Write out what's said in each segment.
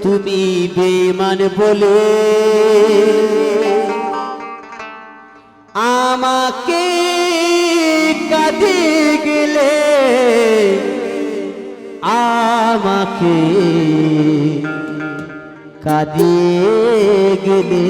তুমি বেঈমান বলে আমাকে কাঁদিয়ে গেলে, আমাকে কাঁদিয়ে গেলে।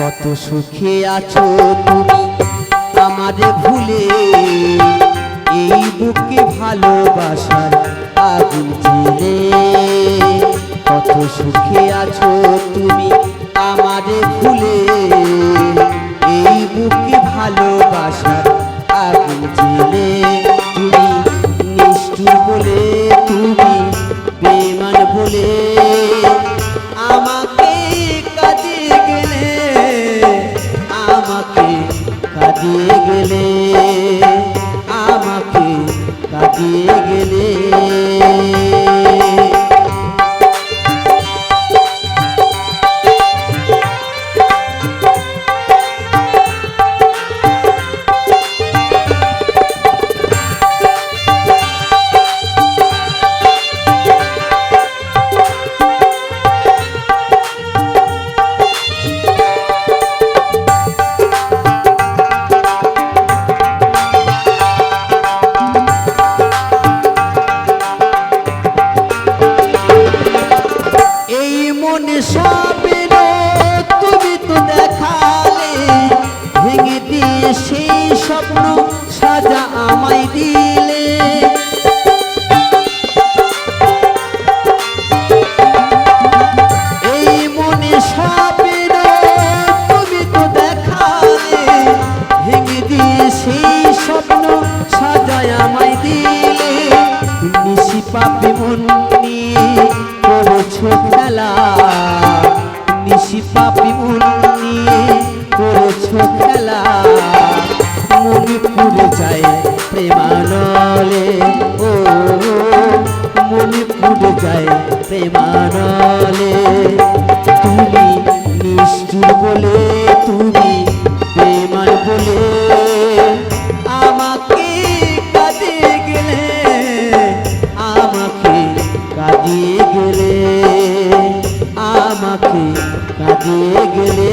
কত সুখে আছো তুমি আমারে ভুলে, এই বুকে ভালোবাসার আগুন জ্বেলে। কত সুখে আছো তুমি আমারে ভুলে, এই বুকে ভালোবাসার আগুন জ্বেলে। তুমি নিষ্ঠুর বলে, তুমি বেঈমান বলে আমাকে কাঁদিয়ে গেলে, আমাকে কাঁদিয়ে গেলে, আমাকে কাঁদিয়ে গেলে। তুমি তো দেখালে, ভেঙে দিয়ে সেই স্বপ্ন সাজা আমায় দিলে। এই মনে স্বপ্ন তুমি তো দেখালে, ভেঙে দিয়ে সেই স্বপ্ন সাজায় আমায় দিলে। নিশি পাপি মন নিয়ে করেছো খেলা, নিশি পাপি মন নিয়ে করেছো খেলা। মনে পুড়ে যায় প্রেমানলে, ও মনে পুড়ে যায় প্রেমানলে। তুমি নিষ্ঠুর বলে, তুমি বেঈমান বলে আমাকে কাঁদিয়ে গেলে, আমাকে কাঁদিয়ে গেলে, আমাকে কাঁদিয়ে গেলে।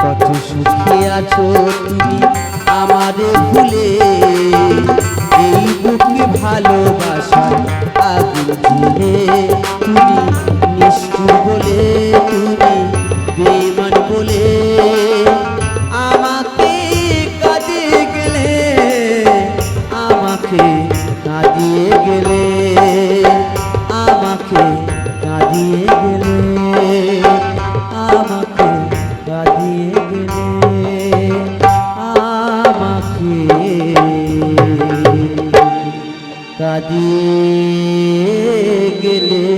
কত সুখে আছো তুমি আমারে ভুলে, এই বুকে ভালোবাসার আগুন জ্বেলে। তুমি নিষ্ঠুর বলে, তুমি বেঈমান বলে আমাকে কাঁদিয়ে গেলে, আমাকে কাঁদিয়ে গেলে, আমাকে কাঁদিয়ে গেলে, আমাকে কাঁদিয়ে গেলে, আমাকে কাঁদিয়ে গেলে।